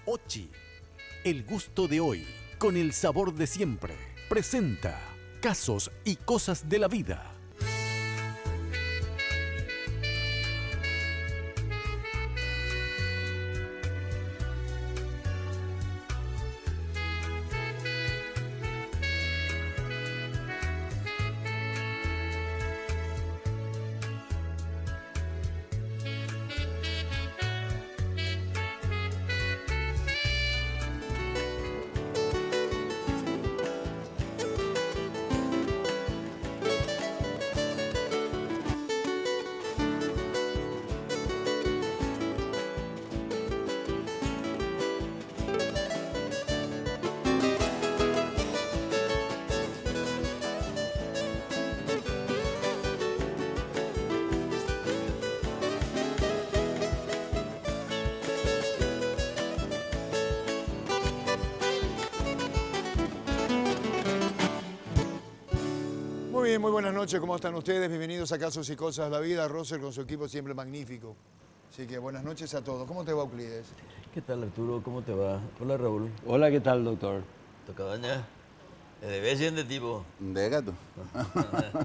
Ochi, el gusto de hoy, con el sabor de siempre, presenta casos y cosas de la vida. Muy bien, muy buenas noches, ¿cómo están ustedes? Bienvenidos a Casos y Cosas de la Vida. Russell con su equipo siempre magnífico. Así que buenas noches a todos. ¿Cómo te va, Euclides? ¿Qué tal, Arturo? ¿Cómo te va? Hola, Raúl. Hola, ¿qué tal, doctor? Tocabaña. De vez en de tipo. Décado.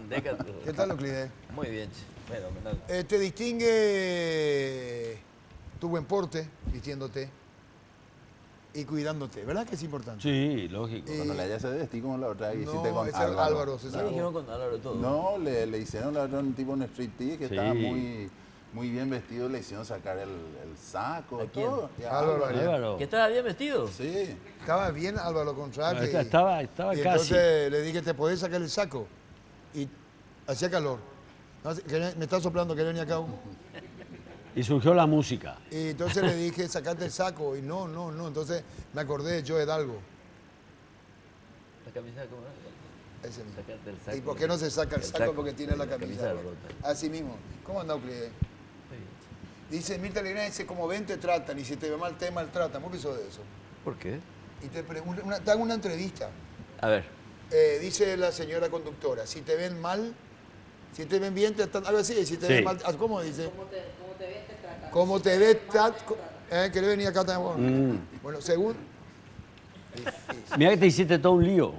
Décate. ¿Qué tal, Euclides? Muy bien, fenomenal. Te distingue tu buen porte, vistiéndote y cuidándote, ¿verdad que es importante? Sí, lógico. Cuando la ella se vestí como la otra que hiciste No, con ese Álvaro. Álvaro se ¿No sacó. dijimos con Álvaro todo? No, le hicieron la otra un tipo un striptease que Sí. estaba muy bien vestido, le hicieron sacar el saco, ¿A quién? todo. Y a Álvaro. Álvaro. ¿Que estaba bien vestido? Sí. Estaba bien Álvaro con traje. No, estaba y casi. entonces le dije, ¿te podés sacar el saco? Y hacía calor. No, me está soplando que venía acá. Y surgió la música. Y entonces le dije, sacate el saco. Y no. Entonces me acordé de Joe Hidalgo. ¿La camisa cómo era? Ese mismo. Sacate el saco. ¿Y por qué no se saca el saco? Porque tiene la camisa rota. Así mismo. ¿Cómo anda, Euclides? Dice, Mirta Legrand dice, como ven te tratan y si te ve mal te maltratan. ¿Vos pensás de eso? ¿Por qué? Y te hago una entrevista. A ver. Dice la señora conductora, si te ven mal, si te ven bien, te tratan. Algo así, si te Sí. ven mal, ¿cómo dice? Como te ves, te tratan. ¿Querés venir acá también? Bueno, según... Mira que te hiciste todo un lío.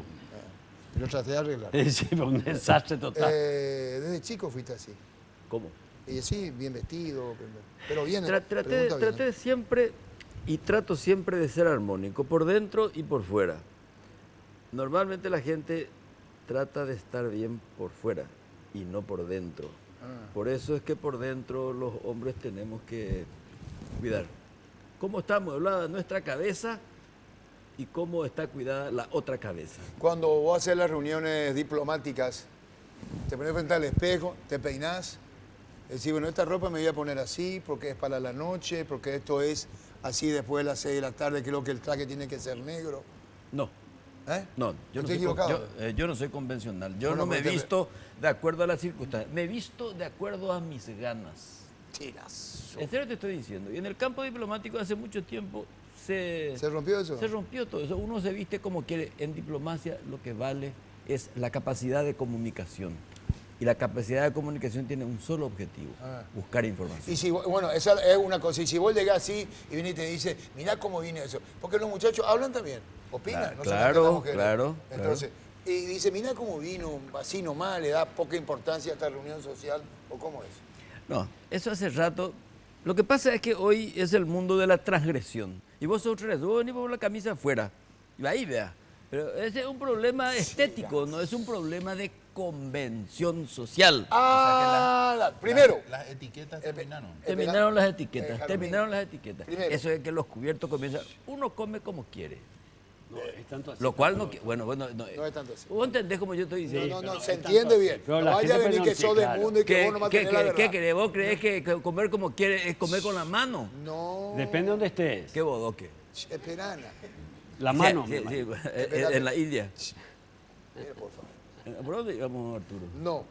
Lo traté de arreglar. Sí, fue un desastre total. Desde chico fuiste así. ¿Cómo? Y sí, bien vestido, pero bien. Traté pregunta bien. siempre y trato siempre de ser armónico, por dentro y por fuera. Normalmente la gente trata de estar bien por fuera y no por dentro. Por eso es que por dentro los hombres tenemos que cuidar cómo está amueblada nuestra cabeza y cómo está cuidada la otra cabeza. Cuando vos haces las reuniones diplomáticas, te pones frente al espejo, te peinás, decís, bueno, esta ropa me voy a poner así porque es para la noche, porque esto es así después de las 6 de la tarde, creo que el traje tiene que ser negro. No. ¿Eh? No, yo no, ¿Estoy equivocado? yo no soy convencional. Yo Bueno, no me pero te- visto de acuerdo a las circunstancias. Me visto de acuerdo a mis ganas. Tirazo. En serio te estoy diciendo. Y en el campo diplomático hace mucho tiempo ¿Se rompió eso? se rompió todo eso. Uno se viste como quiere. En diplomacia lo que vale es la capacidad de comunicación. Y la capacidad de comunicación tiene un solo objetivo, buscar información. Y si, bueno, esa es una cosa. Y si vos llegás así y viene y te dice, mirá cómo vine eso. Porque los muchachos hablan también, opinan. No solamente las mujeres. Claro. Entonces, y dice, mirá cómo vino, así nomás, le da poca importancia a esta reunión social. ¿O cómo es? No, eso hace rato. Lo que pasa es que hoy es el mundo de la transgresión. Y vos sos transgresor, vos venís por la camisa afuera. Y ahí vea. Pero ese es un problema estético, no es un problema de convención social. Primero, Las etiquetas terminaron. Terminaron las etiquetas, Déjalo terminaron las etiquetas. Primero. Eso es que los cubiertos comienzan. Uno come como quiere. No, es tanto así. Lo cual no. Bueno, no. no es tanto así. ¿Vos entendés como yo estoy diciendo? No, se entiende bien. Pero No la vaya a gente venir que pensó, sos sí, del claro. mundo y que vos no vas a tener la verdad. ¿Qué querés? ¿Vos creés que comer como quiere es comer con la mano? No. Depende de dónde estés. ¿Qué bodoque? Espera, Ana. La mano. Sí, me sí, imagino. en la India. Mira, por favor. ¿Por dónde íbamos, Arturo? No.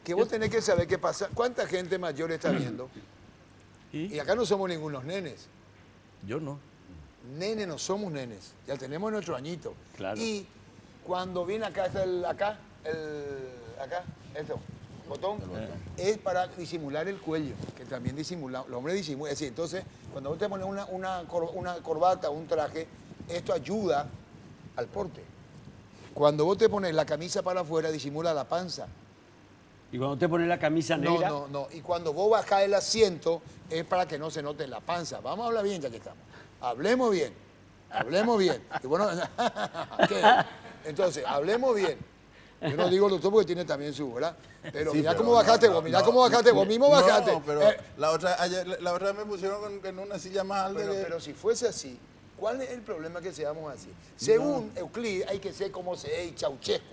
Que vos tenés que saber qué pasa. ¿Cuánta gente mayor está viendo? Y ¿Y? acá no somos ningunos nenes. Yo no. Nenes no somos nenes. Ya tenemos nuestro añito. Claro. Y cuando viene acá, esto, botón, es para disimular el cuello, que también disimula, los hombres disimulan. Es decir, entonces, cuando vos te pones una corbata o un traje, esto ayuda al porte. Cuando vos te pones la camisa para afuera, disimula la panza. Y cuando te pones la camisa negra, No. Y cuando vos bajás el asiento, es para que no se note la panza. Vamos a hablar bien ya que estamos. Hablemos bien. Y bueno, ¿qué? Entonces, hablemos bien. Yo no digo el doctor porque tiene también su, ¿verdad? Pero Sí, mirá pero cómo bajaste vos, mirá cómo bajaste vos, mismo bajaste. No, pero la otra me pusieron en una silla más alta. Pero si fuese así, ¿cuál es el problema que seamos así? Según Euclides, hay que ser como se Ceausescu.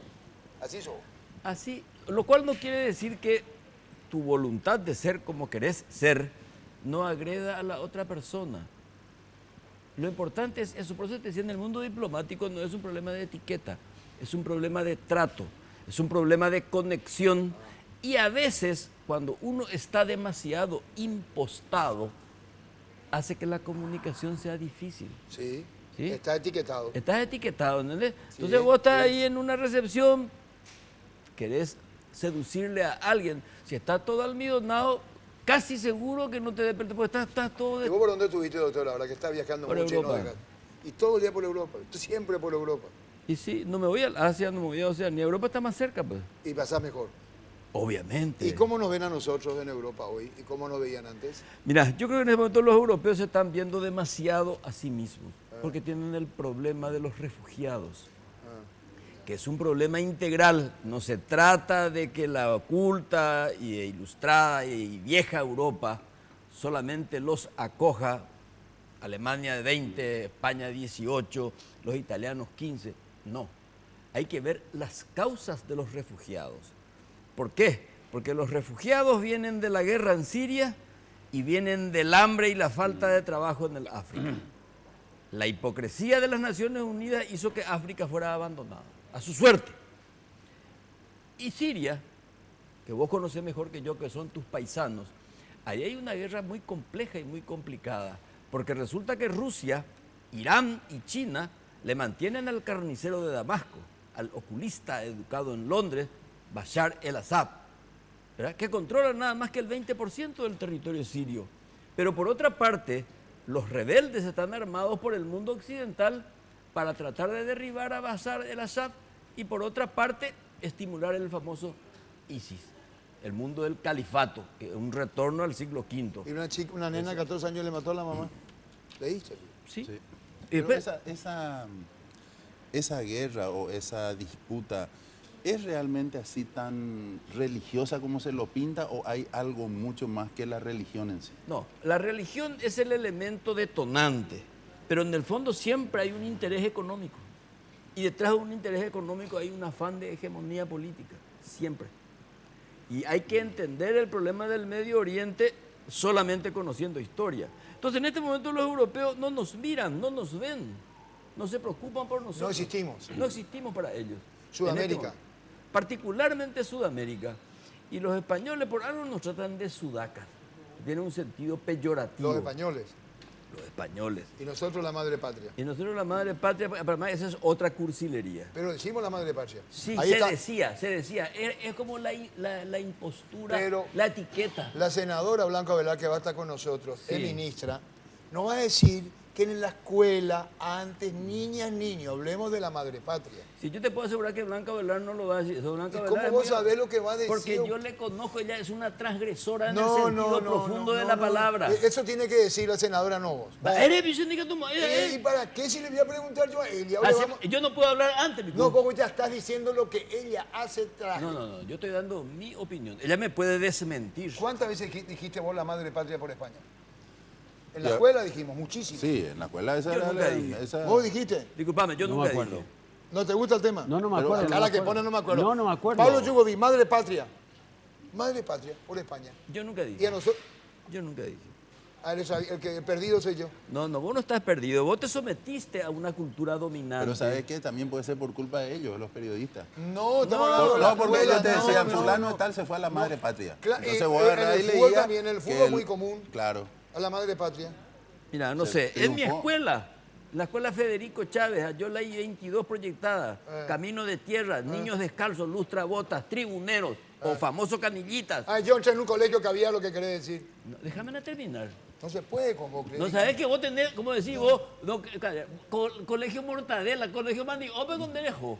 Así son. Así, lo cual no quiere decir que tu voluntad de ser como querés ser no agreda a la otra persona. Lo importante es eso, por eso te decía, en el mundo diplomático no es un problema de etiqueta, es un problema de trato, es un problema de conexión y a veces cuando uno está demasiado impostado hace que la comunicación sea difícil. Sí. ¿Sí? Está etiquetado. Estás etiquetado, ¿entendés? Sí, Entonces vos estás bien. ahí en una recepción, querés seducirle a alguien, si está todo almidonado, casi seguro que no te despertes, porque estás todo... ¿Y vos por dónde estuviste, doctor? Ahora que estás viajando Por mucho y no Europa. dejas. Y todo el día por Europa, siempre por Europa. Y sí, no me voy a Asia, no me voy a Oceanía, Europa está más cerca, pues. Y pasás mejor. Obviamente. ¿Y cómo nos ven a nosotros en Europa hoy? ¿Y cómo nos veían antes? Mira, yo creo que en este momento los europeos se están viendo demasiado a sí mismos, porque tienen el problema de los refugiados, que es un problema integral. No se trata de que la oculta y ilustrada y vieja Europa solamente los acoja, Alemania 20, España 18, los italianos 15. No, hay que ver las causas de los refugiados. ¿Por qué? Porque los refugiados vienen de la guerra en Siria y vienen del hambre y la falta de trabajo en el África. La hipocresía de las Naciones Unidas hizo que África fuera abandonada, a su suerte. Y Siria, que vos conocés mejor que yo, que son tus paisanos, ahí hay una guerra muy compleja y muy complicada, porque resulta que Rusia, Irán y China le mantienen al carnicero de Damasco, al oculista educado en Londres, Bashar el-Assad, ¿verdad?, que controla nada más que el 20% del territorio sirio. Pero por otra parte, los rebeldes están armados por el mundo occidental para tratar de derribar a Bashar el-Assad y por otra parte estimular el famoso ISIS, el mundo del califato, que es un retorno al siglo V. Y una nena de 14 años le mató a la mamá. ¿Leíste? Sí. Sí. Y Pero después- esa guerra o esa disputa, ¿es realmente así tan religiosa como se lo pinta o hay algo mucho más que la religión en sí? No, la religión es el elemento detonante, pero en el fondo siempre hay un interés económico. Y detrás de un interés económico hay un afán de hegemonía política, siempre. Y hay que entender el problema del Medio Oriente solamente conociendo historia. Entonces, en este momento los europeos no nos miran, no nos ven, no se preocupan por nosotros. No existimos. No existimos para ellos. Sudamérica. En este momento. Particularmente Sudamérica. Y los españoles por algo nos tratan de sudacas. Tiene un sentido peyorativo. Los españoles. Los españoles. Y nosotros la madre patria. Y nosotros la madre patria, para mí esa es otra cursilería. Pero decimos la madre patria. Sí, Ahí está. se decía. Es como la impostura, Pero- la etiqueta. La senadora Blanca Velar, que va a estar con nosotros, Sí. es ministra, nos va a decir que en la escuela, antes, niñas, niños, hablemos de la madre patria. Si yo te puedo asegurar que Blanca Velar no lo va a decir. Eso, Blanca ¿Y Velar cómo es vos muy- sabés lo que va a decir? Porque yo le conozco, ella es una transgresora en el No, sentido no, profundo no, de no, la no. palabra. Eso tiene que decir la senadora, no vos. Vos. Eres Vicente Toma. ¿Y para qué si le voy a preguntar yo a ella? Ahora vamos- Yo no puedo hablar antes, mi No, culo. vos ya estás diciendo lo que ella hace tras. No, yo estoy dando mi opinión. Ella me puede desmentir. ¿Cuántas veces dijiste vos la madre patria por España? En la Ya. escuela dijimos muchísimo. Sí, en la escuela esa Yo era nunca la- dije. esa- ¿Vos dijiste? Disculpame, yo No nunca me acuerdo. dije. ¿No te gusta el tema? No, no me Pero acuerdo. La no cara me que acuerdo. pone no me acuerdo. No, no me acuerdo. Pablo Yugovi, madre patria. Madre patria por España. Yo nunca Y a dije. nosotros, Yo nunca dije. el que perdido soy yo. No, vos no estás perdido. Vos te sometiste a una cultura dominante. Pero ¿sabes qué? También puede ser por culpa de ellos, los periodistas. No, estamos hablando No, de la porque escuela, ellos te no, decían, no, fulano no. tal se fue a la madre patria. Entonces y, vos en agarrás y el fútbol leías también, el que fútbol es muy común. Claro. A la madre patria. Mira, no Se sé, en mi triunfó. escuela, la escuela Federico Chávez, yo la I-22 proyectada, camino de tierra, niños descalzos, lustra botas, tribuneros, o famoso Canillitas. Ah, yo entré en un colegio que había lo que querés decir. No, déjame terminar. No se puede con vos, No sabés que vos tenés, como decís vos, no, colegio Mortadela, colegio Mandi, hombre con derecho.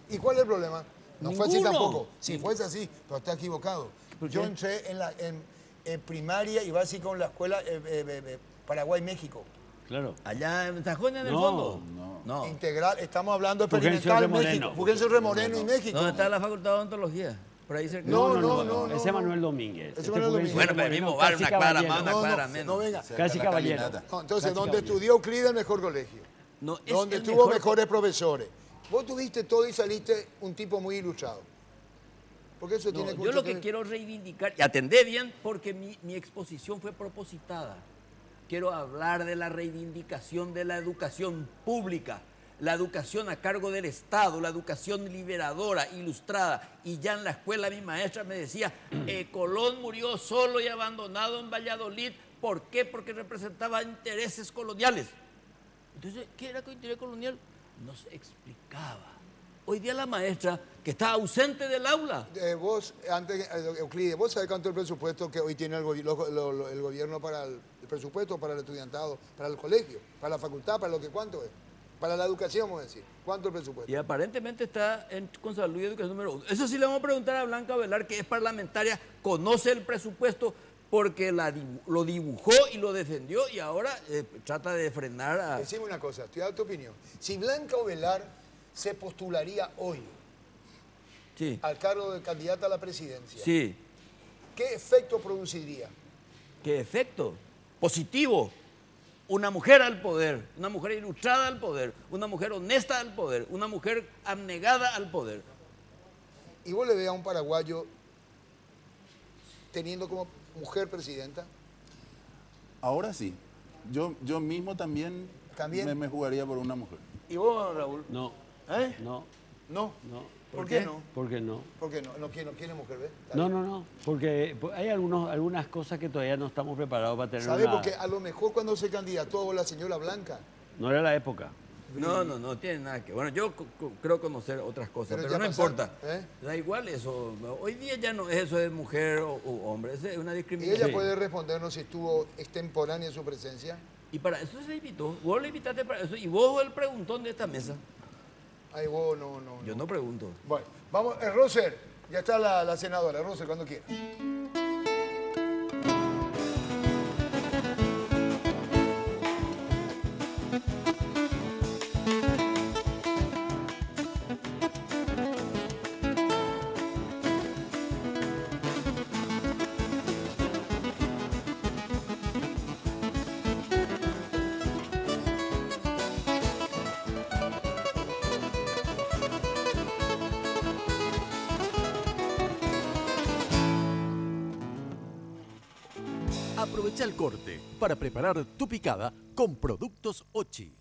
¿Y cuál es el problema? No fue así Ninguno. tampoco. Si fuese así, pero está equivocado. ¿Por Yo qué? entré en primaria y básico en la escuela Paraguay-México. Claro. Allá en Sajón, en el No, fondo. no. Integral, estamos hablando Fulgencio experimental Remoreno. México. Fulgencio Remoreno y México. ¿Dónde está la facultad de odontología? Por ahí cerca. No. Ese es Manuel Domínguez. Ese Este Manuel Fulgencio Domínguez. Bueno, pero el Remoreno, mismo bar, casi una cuadra caballero. más, una cuadra menos. No, venga. Cerca Casi de la caballero. caminata. No, entonces, Casi donde caballero. estudió Euclides, el mejor colegio. No, es Donde el tuvo mejor- mejores profesores. Vos tuviste todo y saliste un tipo muy ilustrado. Porque eso No, tiene yo mucho lo que ver. quiero reivindicar, y atendé bien porque mi exposición fue propositada. Quiero hablar de la reivindicación de la educación pública, la educación a cargo del Estado, la educación liberadora, ilustrada. Y ya en la escuela mi maestra me decía, Colón murió solo y abandonado en Valladolid. ¿Por qué? Porque representaba intereses coloniales. Entonces, ¿qué era con interés colonial? No se explicaba. Hoy día la maestra, que está ausente del aula, Vos, antes, Euclides, ¿vos sabés cuánto es el presupuesto que hoy tiene el gobierno para el presupuesto, para el estudiantado, para el colegio, para la facultad, para lo que cuánto es? Para la educación, vamos a decir. ¿Cuánto es el presupuesto? y aparentemente está con salud y educación número 1. Eso sí le vamos a preguntar a Blanca Velar, que es parlamentaria, conoce el presupuesto porque lo dibujó y lo defendió y ahora trata de frenar a... Decime una cosa, estoy dando tu opinión. Si Blanca Ovelar se postularía hoy Sí, al cargo de candidata a la presidencia, sí. ¿qué efecto produciría? ¿Qué efecto? Positivo. Una mujer al poder, una mujer ilustrada al poder, una mujer honesta al poder, una mujer abnegada al poder. Y vos le veas a un paraguayo teniendo como mujer presidenta. Ahora sí. Yo mismo también, ¿También? Me jugaría por una mujer. ¿Y vos, Raúl? No, ¿Eh? no, No. no. ¿Por qué no? ¿Por qué no? ¿Por qué no? No quiere mujer, ¿ves? No, porque hay algunas cosas que todavía no estamos preparados para tener ¿Sabes? una... Porque a lo mejor cuando se candidató la señora Blanca, No era la época. No tiene nada que... Bueno, yo creo conocer otras cosas, Pero pero, ya no pasaron, importa. ¿eh? Da igual eso. Hoy día ya no es eso de mujer o hombre, es una y discriminación. ella puede respondernos si estuvo extemporánea su presencia. Y para eso se le invitó. Vos le invitaste para eso. Y vos el preguntón de esta mesa. Ay, vos no. Yo no pregunto. Bueno, vamos, Roser, ya está la senadora. Roser, cuando quiera. Aprovecha el corte para preparar tu picada con productos Ochi.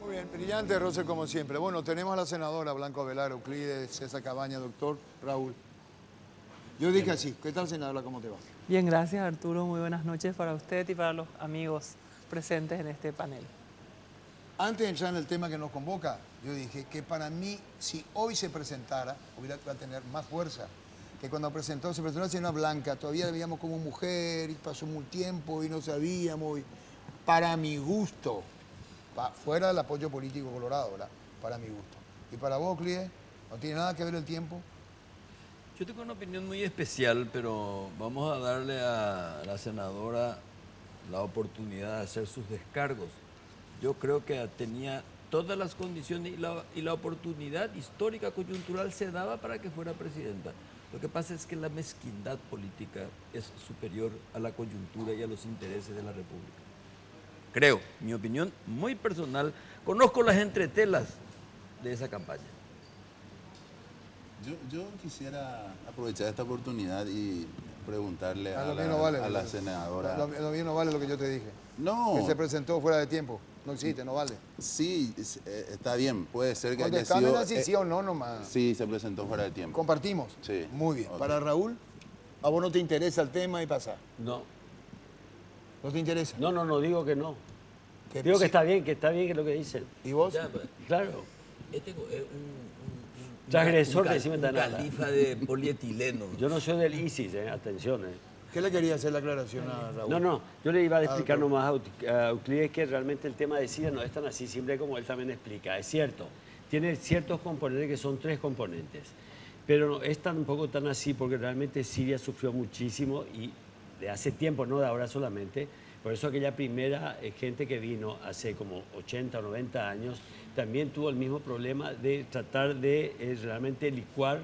Muy bien, brillante, Roser, como siempre. Bueno, tenemos a la senadora Blanca Ovelar, Euclides, César Cabaña, doctor Raúl. Yo dije así, ¿qué tal, senadora? ¿Cómo te va? Bien, gracias Arturo. Muy buenas noches para usted y para los amigos presentes en este panel. Antes de entrar en el tema que nos convoca, yo dije que para mí, si hoy se presentara, va a tener más fuerza. Que cuando se presentó la señora Blanca, todavía la veíamos como mujer y pasó un tiempo y no sabíamos. Para mi gusto, fuera del apoyo político colorado, ¿verdad? Para mi gusto. Y para vos, Clide, no tiene nada que ver el tiempo. Yo tengo una opinión muy especial, pero vamos a darle a la senadora la oportunidad de hacer sus descargos. Yo creo que tenía todas las condiciones y la oportunidad histórica coyuntural se daba para que fuera presidenta. Lo que pasa es que la mezquindad política es superior a la coyuntura y a los intereses de la República. Creo, mi opinión muy personal, conozco las entretelas de esa campaña. Yo quisiera aprovechar esta oportunidad y preguntarle Ah, a lo mío no vale. a la senadora. Lo mío no vale lo que yo te dije. No, Que se presentó fuera de tiempo. No existe, no vale. sí, está bien, puede ser que haya Contestame sido... así, sí o no nomás. sí, se presentó fuera de tiempo. Compartimos. Sí. Muy bien. Ok. Para Raúl, a vos no te interesa el tema y pasa. No, ¿No te interesa? no, digo que no. Que Digo sí. que está bien que lo que dicen. ¿Y vos? Ya, pues, Claro. este es Transgresor un de Cime Tanala. califa de polietileno. Yo no soy del ISIS, atención. ¿Qué le quería hacer la aclaración a Raúl? No, yo le iba a explicar doctor. nomás a Euclides que realmente el tema de Siria no es tan así simple como él también explica. Es cierto, tiene ciertos componentes que son 3 componentes, pero no es tampoco tan así porque realmente Siria sufrió muchísimo y de hace tiempo, no de ahora solamente. Por eso aquella primera gente que vino hace como 80 o 90 años también tuvo el mismo problema de tratar de realmente licuar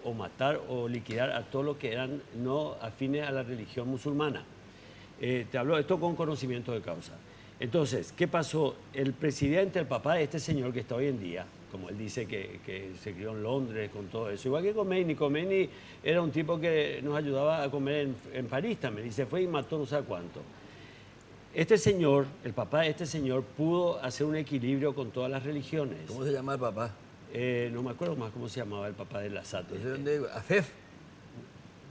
o matar o liquidar a todos los que eran no afines a la religión musulmana. Te hablo de esto con conocimiento de causa. Entonces, ¿qué pasó? El presidente, el papá de este señor que está hoy en día, como él dice que se crió en Londres con todo eso, igual que Khomeini. Khomeini era un tipo que nos ayudaba a comer en París también, y se fue y mató no sé cuánto. Este señor, el papá de este señor, pudo hacer un equilibrio con todas las religiones. ¿Cómo se llama el papá? No me acuerdo más cómo se llamaba el papá de Assad. ¿Es de dónde? ¿Afef?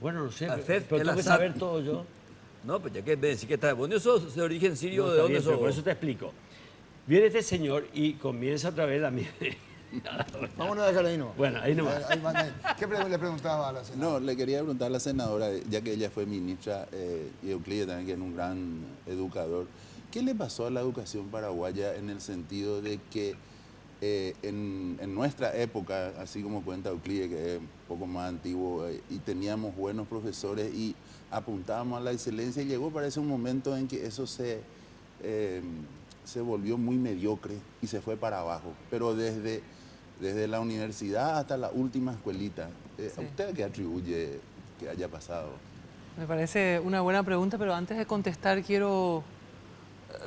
Bueno, no sé, Afef pero el tengo que Assad. saber todo yo. No, pues ya que me decís que está... ¿Dónde sos? ¿De origen sirio? No, ¿De está dónde bien, pero sos? por eso te explico. Viene este señor y comienza otra vez la misma. Vámonos a dejar ahí, ¿no? Bueno, ahí nomás. ¿Qué le preguntaba a la senadora? No, le quería preguntar a la senadora, ya que ella fue ministra, y Euclides también, que es un gran educador, ¿qué le pasó a la educación paraguaya en el sentido de que en nuestra época, así como cuenta Euclides, que es un poco más antiguo, y teníamos buenos profesores y apuntábamos a la excelencia, y llegó parece un momento en que eso se volvió muy mediocre y se fue para abajo, pero desde la universidad hasta la última escuelita, ¿a usted a qué atribuye que haya pasado? Me parece una buena pregunta, pero antes de contestar quiero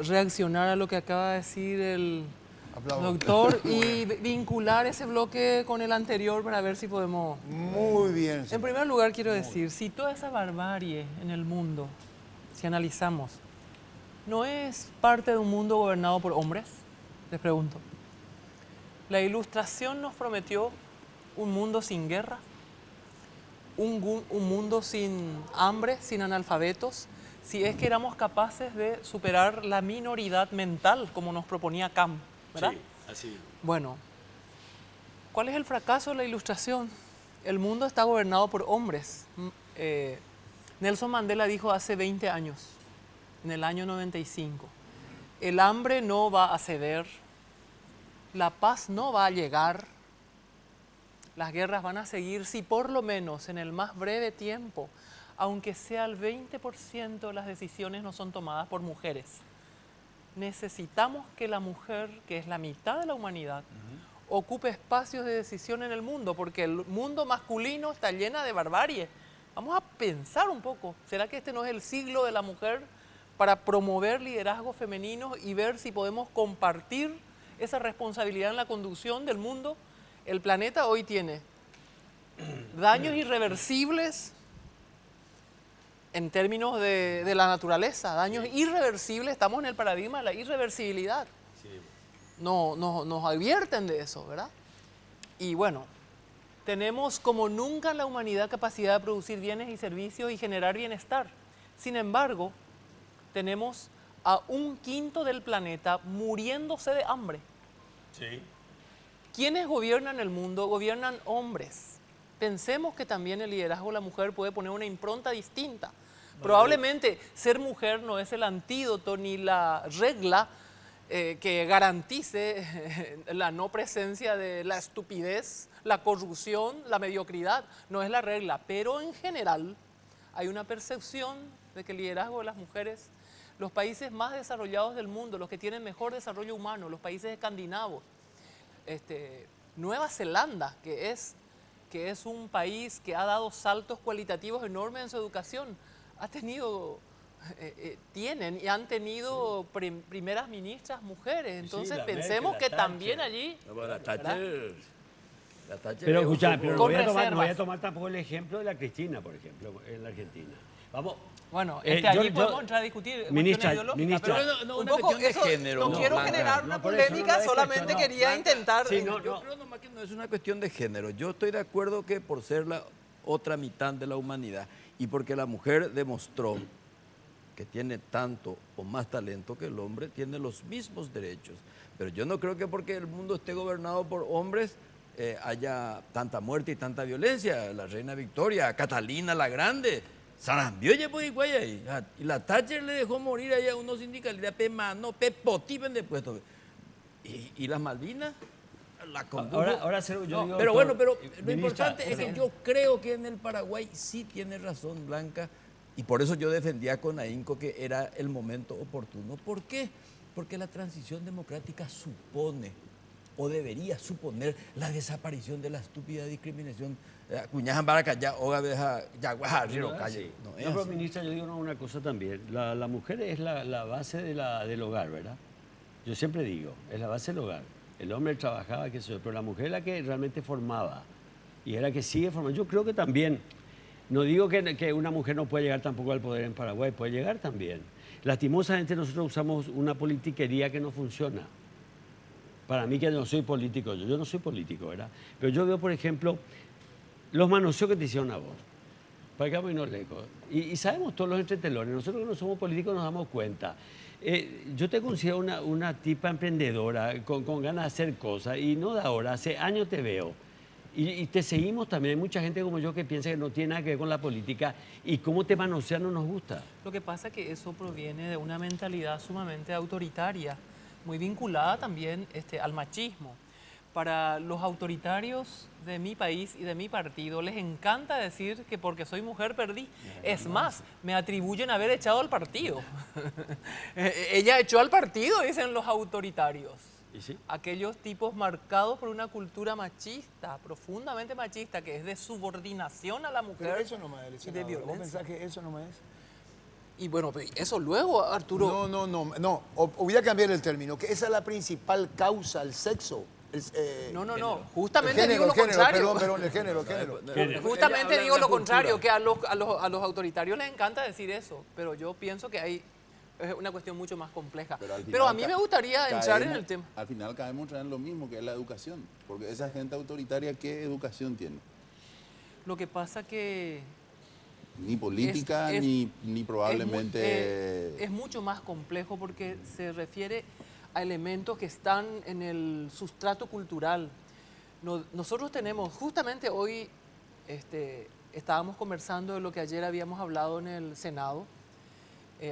reaccionar a lo que acaba de decir el Aplaudo. doctor y vincular ese bloque con el anterior para ver si podemos... Muy bien. En primer lugar quiero decir, si toda esa barbarie en el mundo, si analizamos, ¿no es parte de un mundo gobernado por hombres? Les pregunto. La Ilustración nos prometió un mundo sin guerra, un mundo sin hambre, sin analfabetos, si es que éramos capaces de superar la minoridad mental, como nos proponía Kant, ¿verdad? Sí, así. Bueno, ¿cuál es el fracaso de la Ilustración? El mundo está gobernado por hombres. Nelson Mandela dijo hace 20 años, en el año 95, el hambre no va a ceder, la paz no va a llegar, las guerras van a seguir si por lo menos en el más breve tiempo, aunque sea el 20% de las decisiones no son tomadas por mujeres. Necesitamos que la mujer, que es la mitad de la humanidad, ocupe espacios de decisión en el mundo, porque el mundo masculino está lleno de barbarie. Vamos a pensar un poco, ¿será que este no es el siglo de la mujer para promover liderazgos femeninos y ver si podemos compartir esa responsabilidad en la conducción del mundo? El planeta hoy tiene daños irreversibles en términos de la naturaleza, daños irreversibles, estamos en el paradigma de la irreversibilidad. Nos advierten de eso, ¿verdad? Y bueno, tenemos como nunca en la humanidad capacidad de producir bienes y servicios y generar bienestar. Sin embargo, tenemos a 1/5 del planeta muriéndose de hambre. Sí. ¿Quiénes gobiernan el mundo? Gobiernan hombres. Pensemos que también el liderazgo de la mujer puede poner una impronta distinta. Probablemente ser mujer no es el antídoto ni la regla que garantice la no presencia de la estupidez, la corrupción, la mediocridad. No es la regla, pero en general hay una percepción de que el liderazgo de las mujeres los países más desarrollados del mundo, los que tienen mejor desarrollo humano, los países escandinavos, Nueva Zelanda, que es un país que ha dado saltos cualitativos enormes en su educación, ha tenido, tienen y han tenido primeras ministras mujeres. Entonces la pensemos Merkel, que la también Thatcher. allí... No, pero la Thatcher Pero es un escuchá, poco- pero no Con voy, a tomar, no voy a reservas. tomar tampoco el ejemplo de la Cristina, por ejemplo, en la Argentina. Vamos. Bueno, yo- allí podemos entrar a discutir Ministra, cuestiones ideológicas, ministra. pero Pero no, un una poco cuestión de eso, género, no no, quiero Blanca. generar una No, por eso no polémica, la he solamente cuestionado. quería Blanca, intentar... sí, no, Yo creo nomás que no es una cuestión de género. Yo estoy de acuerdo que por ser la otra mitad de la humanidad y porque la mujer demostró que tiene tanto o más talento que el hombre, tiene los mismos derechos. Pero yo no creo que porque el mundo esté gobernado por hombres haya tanta muerte y tanta violencia. La reina Victoria, Catalina la Grande, Sarambio ya puede ir y la Thatcher le dejó morir allá a unos sindicalistas, pe mano, pe potipen de puesto. Y las Malvinas, la condujo. Ahora yo digo, Pero doctor, bueno, pero lo ministra, importante es que yo creo que en el Paraguay sí tiene razón Blanca, y por eso yo defendía con ahínco que era el momento oportuno. ¿Por qué? Porque la transición democrática supone, o debería suponer, la desaparición de la estúpida discriminación. Cuñajan para callar, oga veja, yaguaja, río, ¿verdad? calle. Sí. No No, es pero así. ministra, yo digo una cosa también. La mujer es la base del hogar, ¿verdad? Yo siempre digo, es la base del hogar. El hombre trabajaba, qué sé yo, pero la mujer es la que realmente formaba y es la que sigue formando. Yo creo que también, no digo que una mujer no puede llegar tampoco al poder en Paraguay, puede llegar también. Lastimosamente nosotros usamos una politiquería que no funciona. Para mí que no soy político, yo no soy político, ¿verdad? Pero yo veo, por ejemplo, los manoseos que te hicieron a vos. Para que vamos y nos lejos. Y sabemos todos los entretelones. Nosotros que no somos políticos nos damos cuenta. Yo te considero una tipa emprendedora, con ganas de hacer cosas. Y no de ahora, hace años te veo. Y te seguimos también. Hay mucha gente como yo que piensa que no tiene nada que ver con la política. Y cómo te manosean no nos gusta. Lo que pasa es que eso proviene de una mentalidad sumamente autoritaria, muy vinculada también al machismo. Para los autoritarios de mi país y de mi partido les encanta decir que porque soy mujer perdí. Es más, me atribuyen haber echado al partido. Ella echó al partido, dicen los autoritarios. ¿Y sí? Aquellos tipos marcados por una cultura machista, profundamente machista, que es de subordinación a la mujer. Pero eso no me es, y de ¿Vos violencia. pensás que eso no me es? Y bueno, eso luego, Arturo. No. Voy a cambiar el término, que esa es la principal causa, el sexo. No. Justamente digo lo género, contrario. perdón, el género. Justamente Ella digo habla lo de la contrario, cultura. que a los autoritarios les encanta decir eso, pero yo pienso que es una cuestión mucho más compleja. Pero al final Pero a mí me gustaría entrar en caemos- el tema. Al final caemos en lo mismo, que es la educación. Porque esa gente autoritaria, ¿qué educación tiene? Lo que pasa que Ni política, es- ni probablemente... es mucho más complejo porque se refiere a elementos que están en el sustrato cultural. Nosotros tenemos, justamente hoy estábamos conversando de lo que ayer habíamos hablado en el Senado.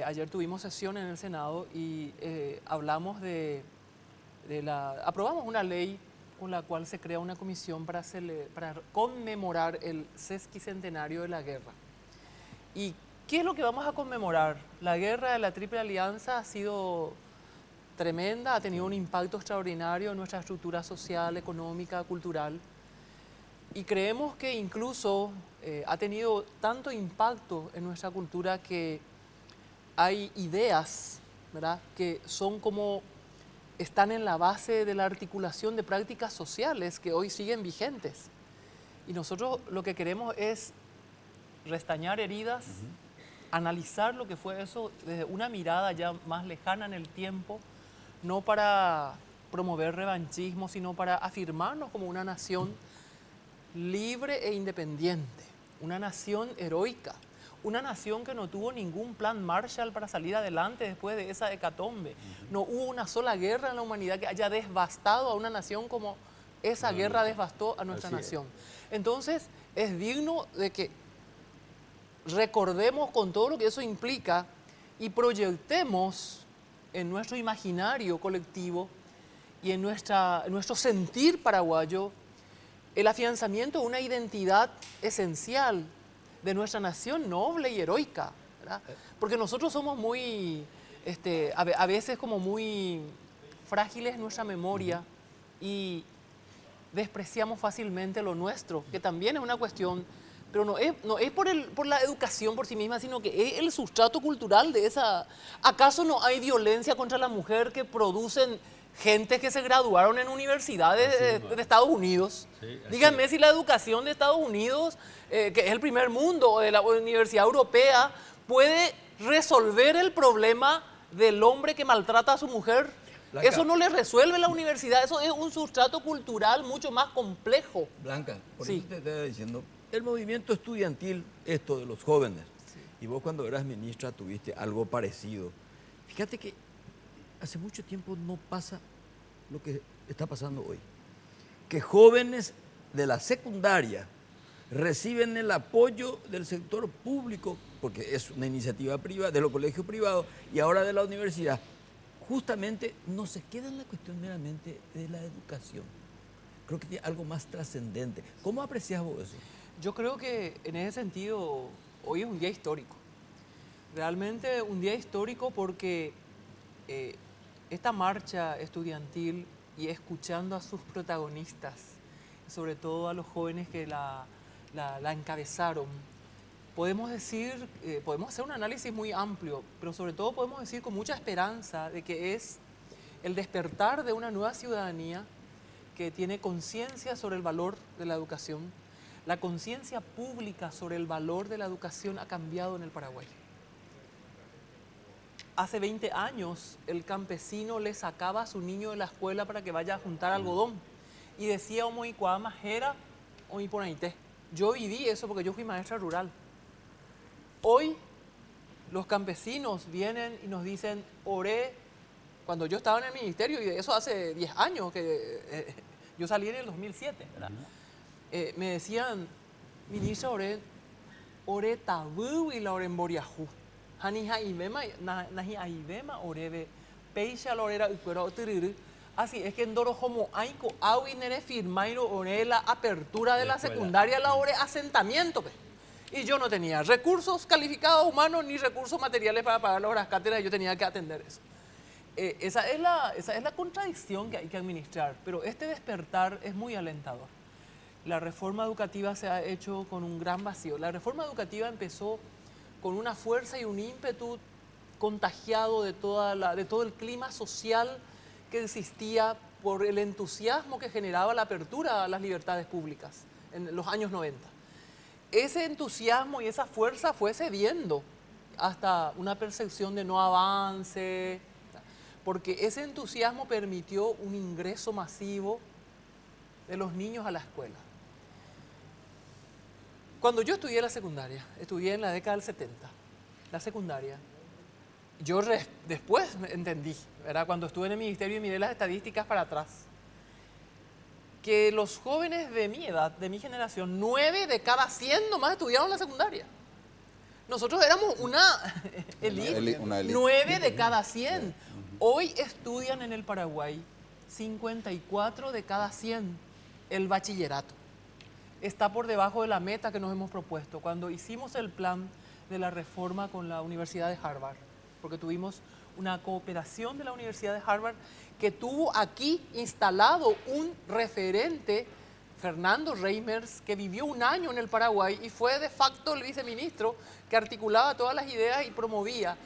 Ayer tuvimos sesión en el Senado y hablamos aprobamos una ley con la cual se crea una comisión para conmemorar el sesquicentenario de la guerra. ¿Y qué es lo que vamos a conmemorar? La guerra de la Triple Alianza ha sido tremenda, ha tenido un impacto extraordinario en nuestra estructura social, económica, cultural. Y creemos que incluso ha tenido tanto impacto en nuestra cultura que hay ideas, ¿verdad?, que son están en la base de la articulación de prácticas sociales que hoy siguen vigentes. Y nosotros lo que queremos es restañar heridas, analizar lo que fue eso desde una mirada ya más lejana en el tiempo, no para promover revanchismo, sino para afirmarnos como una nación libre e independiente, una nación heroica, una nación que no tuvo ningún plan Marshall para salir adelante después de esa hecatombe. No hubo una sola guerra en la humanidad que haya devastado a una nación como esa guerra devastó a nuestra Así es. nación. Entonces, es digno de que recordemos con todo lo que eso implica y proyectemos en nuestro imaginario colectivo y en nuestro sentir paraguayo el afianzamiento de una identidad esencial de nuestra nación noble y heroica, ¿verdad? Porque nosotros somos muy a veces como muy frágil es nuestra memoria y despreciamos fácilmente lo nuestro, que también es una cuestión, pero no es por la educación por sí misma, sino que es el sustrato cultural de esa... ¿Acaso no hay violencia contra la mujer que producen gente que se graduaron en universidades de Estados Unidos? Sí, así Díganme es. si la educación de Estados Unidos, que es el primer mundo, o de la Universidad Europea, puede resolver el problema del hombre que maltrata a su mujer. Blanca. Eso no le resuelve la universidad, eso es un sustrato cultural mucho más complejo. Blanca, por Sí. eso te estaba diciendo, el movimiento estudiantil, esto de los jóvenes, y vos cuando eras ministra tuviste algo parecido. Fíjate que hace mucho tiempo no pasa lo que está pasando hoy. Que jóvenes de la secundaria reciben el apoyo del sector público, porque es una iniciativa privada, de los colegios privados, y ahora de la universidad. Justamente no se queda en la cuestión meramente de la educación. Creo que tiene algo más trascendente. ¿Cómo aprecias vos eso? Yo creo que en ese sentido hoy es un día histórico. Realmente un día histórico porque esta marcha estudiantil y escuchando a sus protagonistas, sobre todo a los jóvenes que la encabezaron, podemos decir, podemos hacer un análisis muy amplio, pero sobre todo podemos decir con mucha esperanza de que es el despertar de una nueva ciudadanía que tiene conciencia sobre el valor de la educación. La conciencia pública sobre el valor de la educación ha cambiado en el Paraguay. Hace 20 años el campesino le sacaba a su niño de la escuela para que vaya a juntar algodón y decía "Omo ikuá majera, o iponaité". Yo viví eso porque yo fui maestra rural. Hoy los campesinos vienen y nos dicen, oré, cuando yo estaba en el ministerio, y de eso hace 10 años, que yo salí en el 2007, ¿verdad? Me decían, ministra, oré tabú y la oré en Boriajú. Hani nahi aibema orebe, peixa la orera ucuero tiriri. Así es que en Dorojomo Aiko, Aui Nere firmairo oré la apertura de la secundaria, la oré asentamiento, pe. Y yo no tenía recursos calificados humanos ni recursos materiales para pagar las horas cátedras, yo tenía que atender eso. Esa es la contradicción que hay que administrar, pero este despertar es muy alentador. La reforma educativa se ha hecho con un gran vacío. La reforma educativa empezó con una fuerza y un ímpetu contagiado de todo el clima social que existía por el entusiasmo que generaba la apertura a las libertades públicas en los años 90. Ese entusiasmo y esa fuerza fue cediendo hasta una percepción de no avance, porque ese entusiasmo permitió un ingreso masivo de los niños a la escuela. Cuando yo estudié la secundaria, estudié en la década del 70, la secundaria, yo después entendí, ¿verdad? Cuando estuve en el ministerio y miré las estadísticas para atrás, que los jóvenes de mi edad, de mi generación, 9 de cada 100 nomás estudiaron la secundaria. Nosotros éramos una elite, Una elite. 9 de cada 100. Hoy estudian en el Paraguay 54 de cada 100 el bachillerato. Está por debajo de la meta que nos hemos propuesto. Cuando hicimos el plan de la reforma con la Universidad de Harvard, porque tuvimos una cooperación de la Universidad de Harvard que tuvo aquí instalado un referente, Fernando Reimers, que vivió un año en el Paraguay y fue de facto el viceministro que articulaba todas las ideas y promovía,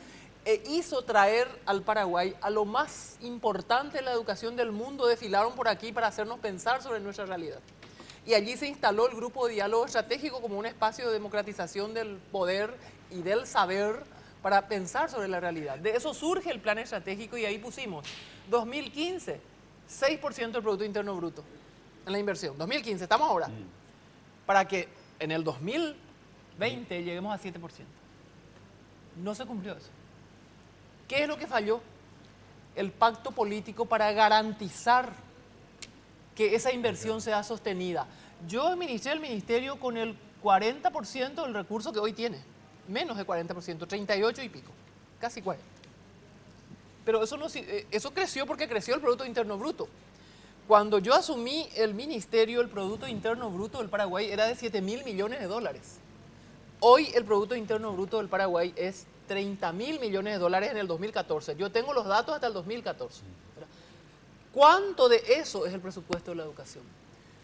e hizo traer al Paraguay a lo más importante de la educación del mundo, desfilaron por aquí para hacernos pensar sobre nuestra realidad. Y allí se instaló el Grupo de Diálogo Estratégico como un espacio de democratización del poder y del saber para pensar sobre la realidad. De eso surge el plan estratégico y ahí pusimos 2015, 6% del Producto Interno Bruto en la inversión. 2015, estamos ahora. Para que en el 2020 lleguemos a 7%. No se cumplió eso. ¿Qué es lo que falló? El pacto político para garantizar que esa inversión sea sostenida. Yo administré el ministerio con el 40% del recurso que hoy tiene. Menos de 40%, 38 y pico, casi 40. Pero eso creció porque creció el Producto Interno Bruto. Cuando yo asumí el ministerio, el Producto Interno Bruto del Paraguay era de 7.000 millones de dólares. Hoy el Producto Interno Bruto del Paraguay es 30.000 millones de dólares en el 2014. Yo tengo los datos hasta el 2014. ¿Verdad? ¿Cuánto de eso es el presupuesto de la educación?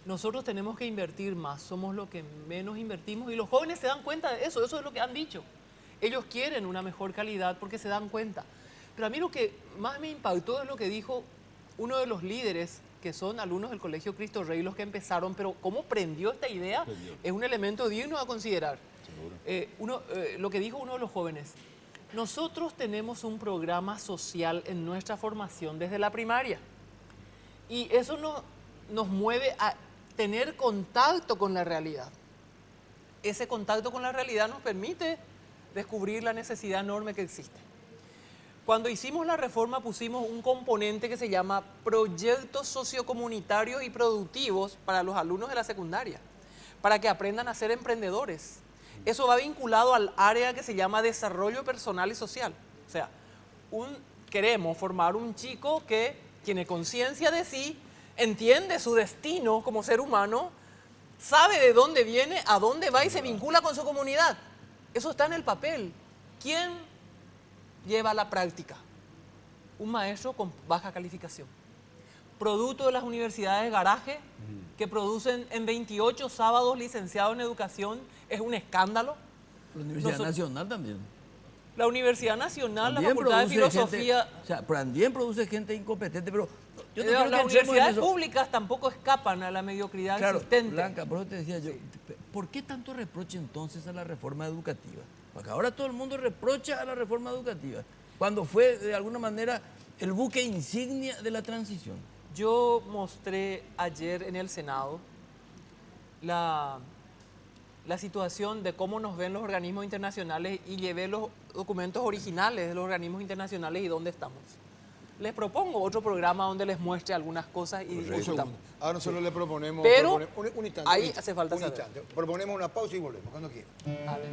Nosotros tenemos que invertir más, somos los que menos invertimos y los jóvenes se dan cuenta de eso, eso es lo que han dicho. Ellos quieren una mejor calidad porque se dan cuenta. Pero a mí lo que más me impactó es lo que dijo uno de los líderes, que son alumnos del Colegio Cristo Rey, los que empezaron, pero cómo prendió esta idea es un elemento digno a considerar. Lo que dijo uno de los jóvenes, nosotros tenemos un programa social en nuestra formación desde la primaria y eso nos mueve a tener contacto con la realidad. Ese contacto con la realidad nos permite descubrir la necesidad enorme que existe. Cuando hicimos la reforma pusimos un componente que se llama proyectos sociocomunitarios y productivos para los alumnos de la secundaria, para que aprendan a ser emprendedores. Eso va vinculado al área que se llama desarrollo personal y social. O sea, queremos formar un chico que tiene conciencia de sí, entiende su destino como ser humano, sabe de dónde viene, a dónde va y se vincula con su comunidad. Eso está en el papel. ¿Quién lleva a la práctica? Un maestro con baja calificación. Producto de las universidades de garaje que producen en 28 sábados licenciados en educación, es un escándalo. La Universidad Nacional también. La Universidad Nacional, También la Facultad de produce Filosofía... gente, o sea, también produce gente incompetente, pero yo no quiero las que entremos en universidades eso. públicas tampoco escapan a la mediocridad Claro, existente. Blanca, por eso te decía yo, ¿por qué tanto reproche entonces a la reforma educativa? Porque ahora todo el mundo reprocha a la reforma educativa, cuando fue de alguna manera el buque insignia de la transición. Yo mostré ayer en el Senado la situación de cómo nos ven los organismos internacionales y llevé los documentos originales de los organismos internacionales y dónde estamos. Les propongo otro programa donde les muestre algunas cosas y discutamos. Ahora solo le proponemos... Pero un instante, ahí un instante, hace falta un saber. instante. Proponemos una pausa y volvemos, cuando quiera. Dale.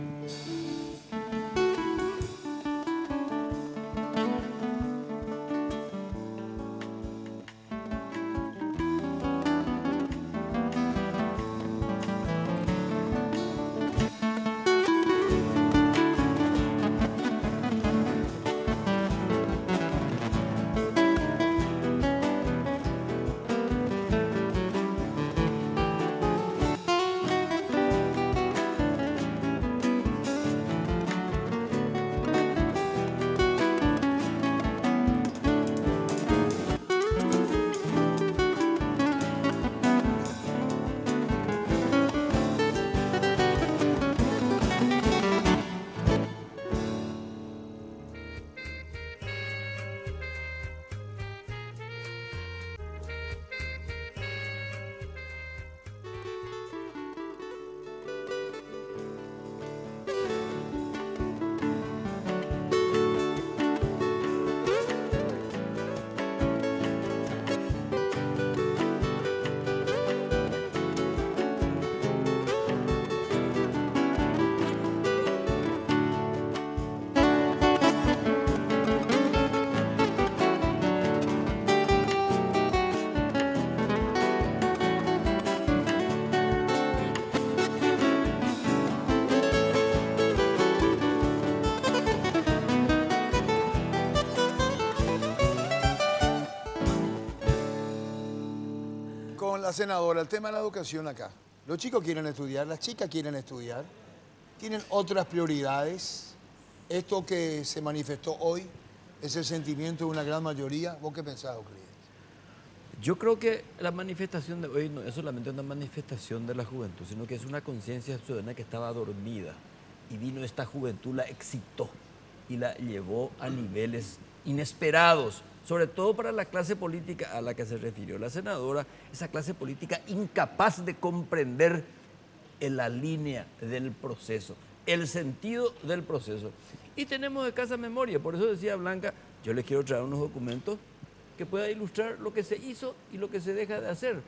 La senadora, el tema de la educación acá. Los chicos quieren estudiar, las chicas quieren estudiar, tienen otras prioridades. Esto que se manifestó hoy es el sentimiento de una gran mayoría. ¿Vos qué pensás, Euclides? Yo creo que la manifestación de hoy no es solamente una manifestación de la juventud, sino que es una conciencia ciudadana que estaba dormida y vino esta juventud, la excitó y la llevó a niveles inesperados, sobre todo para la clase política a la que se refirió la senadora, esa clase política incapaz de comprender la línea del proceso, el sentido del proceso. Y tenemos escasa memoria, por eso decía Blanca, yo les quiero traer unos documentos que pueda ilustrar lo que se hizo y lo que se deja de hacer.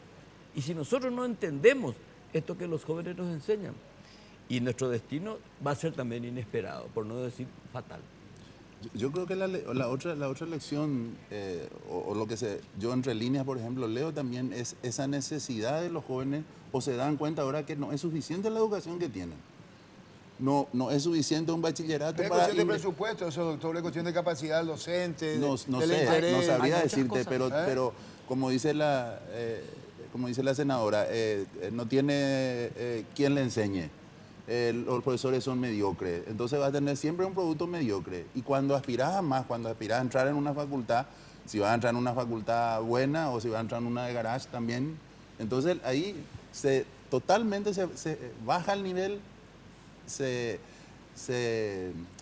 Y si nosotros no entendemos esto que los jóvenes nos enseñan, y nuestro destino va a ser también inesperado, por no decir fatal. Yo creo que la otra lección, o lo que yo entre líneas, por ejemplo, leo también es esa necesidad de los jóvenes, o se dan cuenta ahora que no es suficiente la educación que tienen. no es suficiente un bachillerato Es para... cuestión de presupuesto, eso, doctor, es cuestión de capacidad del docente, No, no del sé, interés. no sabría Hay muchas decirte, cosas. pero como dice como dice la senadora, no tiene quien le enseñe. Los profesores son mediocres, entonces va a tener siempre un producto mediocre. Y cuando aspiras a más, cuando aspiras a entrar en una facultad, si vas a entrar en una facultad buena o si vas a entrar en una de garage también, entonces ahí totalmente se baja el nivel,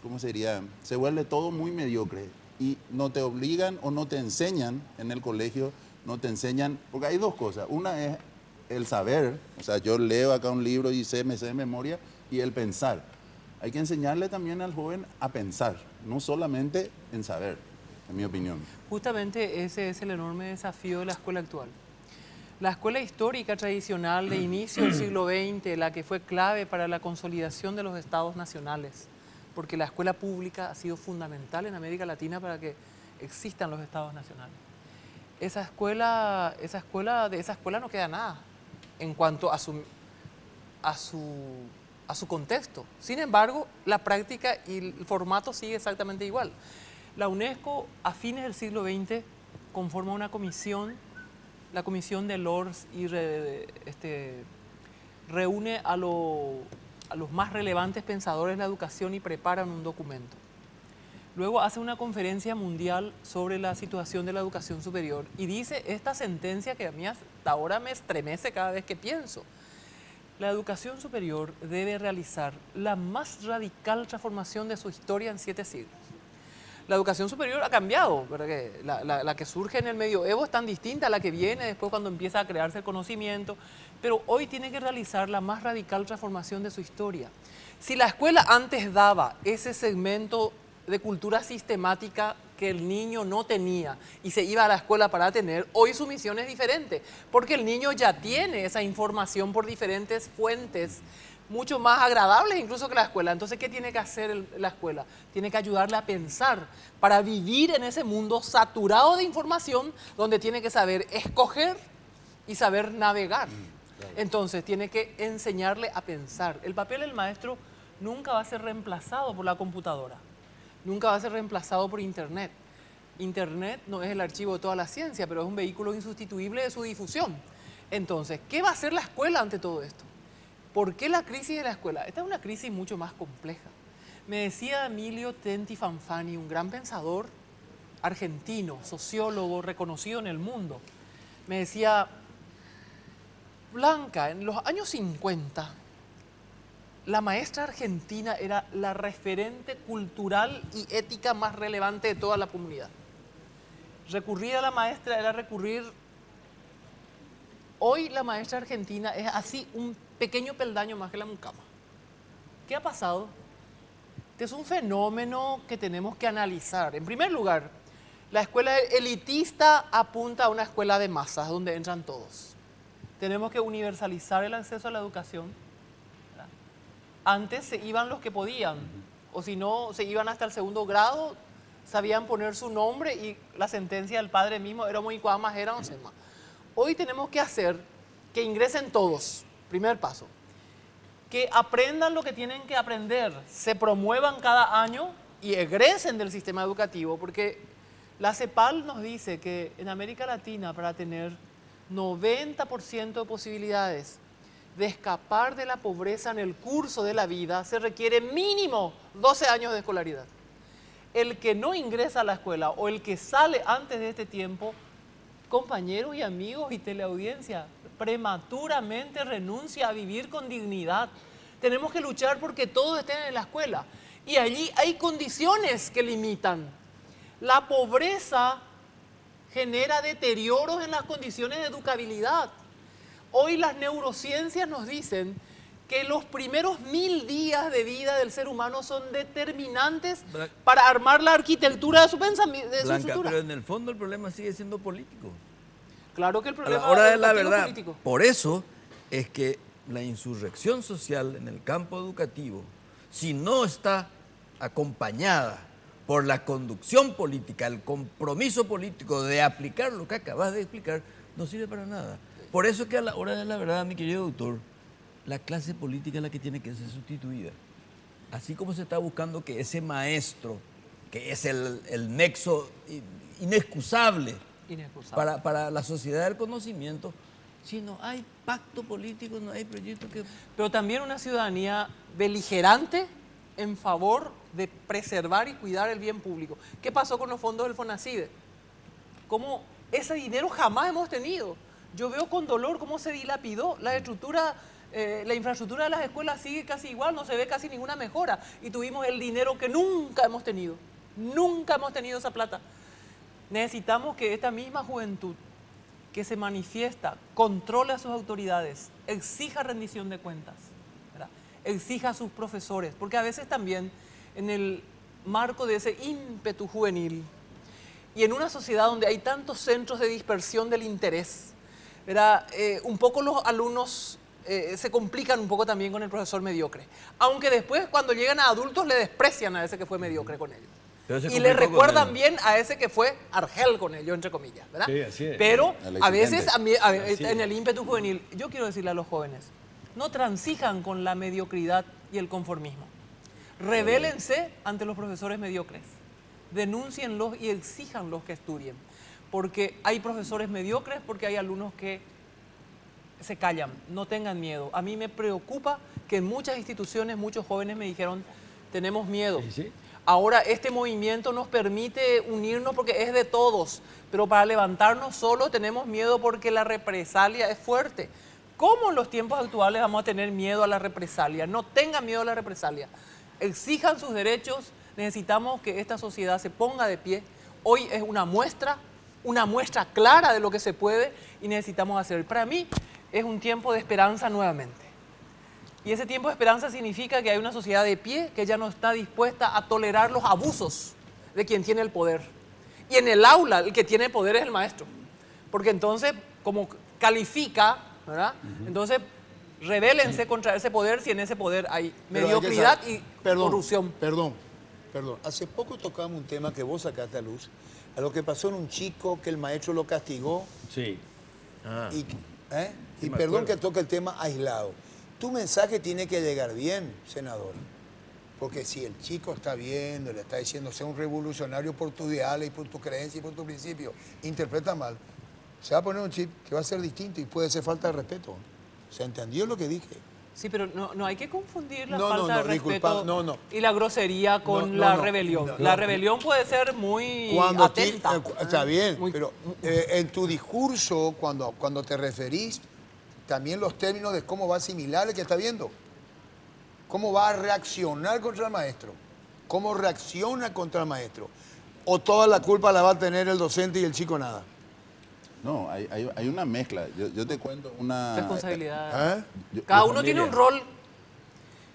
¿cómo sería? Se vuelve todo muy mediocre y no te obligan o no te enseñan en el colegio, no te enseñan, porque hay dos cosas. Una es el saber, o sea, yo leo acá un libro y me sé de memoria, y el pensar. Hay que enseñarle también al joven a pensar, no solamente en saber, en mi opinión. Justamente ese es el enorme desafío de la escuela actual. La escuela histórica tradicional de inicio del siglo XX, la que fue clave para la consolidación de los estados nacionales, porque la escuela pública ha sido fundamental en América Latina para que existan los estados nacionales. De esa escuela no queda nada en cuanto a su contexto. Sin embargo, la práctica y el formato sigue exactamente igual. La UNESCO, a fines del siglo XX, conforma una comisión, la Comisión de Lords, y reúne a los más relevantes pensadores de la educación y preparan un documento. Luego hace una conferencia mundial sobre la situación de la educación superior y dice esta sentencia que a mí hasta ahora me estremece cada vez que pienso. La educación superior debe realizar la más radical transformación de su historia en 7 siglos. La educación superior ha cambiado, ¿verdad? La que surge en el medioevo es tan distinta a la que viene después cuando empieza a crearse el conocimiento, pero hoy tiene que realizar la más radical transformación de su historia. Si la escuela antes daba ese segmento de cultura sistemática que el niño no tenía y se iba a la escuela para tener, hoy su misión es diferente, porque el niño ya tiene esa información por diferentes fuentes, mucho más agradables incluso que la escuela. Entonces, ¿qué tiene que hacer la escuela? Tiene que ayudarle a pensar para vivir en ese mundo saturado de información donde tiene que saber escoger y saber navegar. Entonces, tiene que enseñarle a pensar. El papel del maestro nunca va a ser reemplazado por la computadora. Nunca va a ser reemplazado por Internet. Internet no es el archivo de toda la ciencia, pero es un vehículo insustituible de su difusión. Entonces, ¿qué va a hacer la escuela ante todo esto? ¿Por qué la crisis de la escuela? Esta es una crisis mucho más compleja. Me decía Emilio Tenti Fanfani, un gran pensador argentino, sociólogo reconocido en el mundo. Me decía, Blanca, en los años 50, la maestra argentina era la referente cultural y ética más relevante de toda la comunidad. Recurrir a la maestra era recurrir... Hoy la maestra argentina es así un pequeño peldaño más que la mucama. ¿Qué ha pasado? Este es un fenómeno que tenemos que analizar. En primer lugar, la escuela elitista apunta a una escuela de masas donde entran todos. Tenemos que universalizar el acceso a la educación. Antes se iban los que podían, o si no, se iban hasta el 2º grado, sabían poner su nombre y la sentencia del padre mismo era muy más, era no sé más. Hoy tenemos que hacer que ingresen todos, primer paso, que aprendan lo que tienen que aprender, se promuevan cada año y egresen del sistema educativo, porque la CEPAL nos dice que en América Latina, para tener 90% de posibilidades de escapar de la pobreza en el curso de la vida, se requiere mínimo 12 años de escolaridad. El que no ingresa a la escuela o el que sale antes de este tiempo, compañeros y amigos y teleaudiencia, prematuramente renuncia a vivir con dignidad. Tenemos que luchar porque todos estén en la escuela. Y allí hay condiciones que limitan. La pobreza genera deterioros en las condiciones de educabilidad. Hoy las neurociencias nos dicen que los primeros 1000 días de vida del ser humano son determinantes para armar la arquitectura de su pensamiento, de su futuro. Pero en el fondo el problema sigue siendo político. Claro que el A problema la hora de la educativo es verdad, político. por eso es que la insurrección social en el campo educativo, si no está acompañada por la conducción política, el compromiso político de aplicar lo que acabas de explicar, no sirve para nada. Por eso que a la hora de la verdad, mi querido doctor, la clase política es la que tiene que ser sustituida. así como se está buscando que ese maestro, que es el nexo inexcusable Inexcusable. para la sociedad del conocimiento, si no hay pacto político, no hay proyecto que... Pero también una ciudadanía beligerante en favor de preservar y cuidar el bien público. ¿Qué pasó con los fondos del FONACIDE? ¿Cómo ese dinero jamás hemos tenido? Yo veo con dolor cómo se dilapidó la estructura, la infraestructura de las escuelas sigue casi igual, no se ve casi ninguna mejora. Y tuvimos el dinero que nunca hemos tenido. Nunca hemos tenido esa plata. Necesitamos que esta misma juventud que se manifiesta, controle a sus autoridades, exija rendición de cuentas, ¿verdad? Exija a sus profesores, porque a veces también en el marco de ese ímpetu juvenil y en una sociedad donde hay tantos centros de dispersión del interés, ¿verdad? Un poco los alumnos se complican un poco también con el profesor mediocre, aunque después cuando llegan a adultos le desprecian a ese que fue mediocre con ellos. Y le recuerdan bien a ese que fue argel con ellos, entre comillas, ¿verdad? Sí, así es. Pero El a veces, exigente. en el ímpetu juvenil, yo quiero decirle a los jóvenes, no transijan con la mediocridad y el conformismo. Rebélense ante los profesores mediocres. Denúncienlos y exíjanlos que estudien. Porque hay profesores mediocres, porque hay alumnos que se callan, no tengan miedo. A mí me preocupa que en muchas instituciones, muchos jóvenes me dijeron, tenemos miedo. Sí, sí. Ahora este movimiento nos permite unirnos porque es de todos, pero para levantarnos solo tenemos miedo porque la represalia es fuerte. ¿Cómo en los tiempos actuales vamos a tener miedo a la represalia? No tengan miedo a la represalia. Exijan sus derechos, necesitamos que esta sociedad se ponga de pie. Hoy es una muestra clara de lo que se puede y necesitamos hacer. Para mí es un tiempo de esperanza nuevamente. Y ese tiempo de esperanza significa que hay una sociedad de pie que ya no está dispuesta a tolerar los abusos de quien tiene el poder. Y en el aula el que tiene poder es el maestro. Porque entonces, como califica, ¿verdad? Entonces, rebélense contra ese poder si en ese poder hay Pero hay que mediocridad saber- y Perdón, corrupción. Perdón. Hace poco tocamos un tema que vos sacaste a luz, a lo que pasó en un chico que el maestro lo castigó Sí. y perdón que toque el tema aislado. Tu mensaje tiene que llegar bien, senador. Porque si el chico está viendo, le está diciendo, sé un revolucionario por tu ideales y por tu creencia y por tu principio, interpreta mal, se va a poner un chip que va a ser distinto y puede ser falta de respeto. ¿Se entendió lo que dije? Sí, pero no hay que confundir la No, falta de disculpa, respeto y la grosería con No, la no, rebelión. no, la no. rebelión puede ser muy Cuando atenta. está bien, Muy- pero en tu discurso, cuando te referís, también los términos de cómo va a asimilar el que está viendo. ¿Cómo va a reaccionar contra el maestro? ¿Cómo reacciona contra el maestro? ¿O toda la culpa la va a tener el docente y el chico nada? No, hay una mezcla. Yo te cuento una... Responsabilidad. ¿Eh? Cada La uno tiene un familia. rol.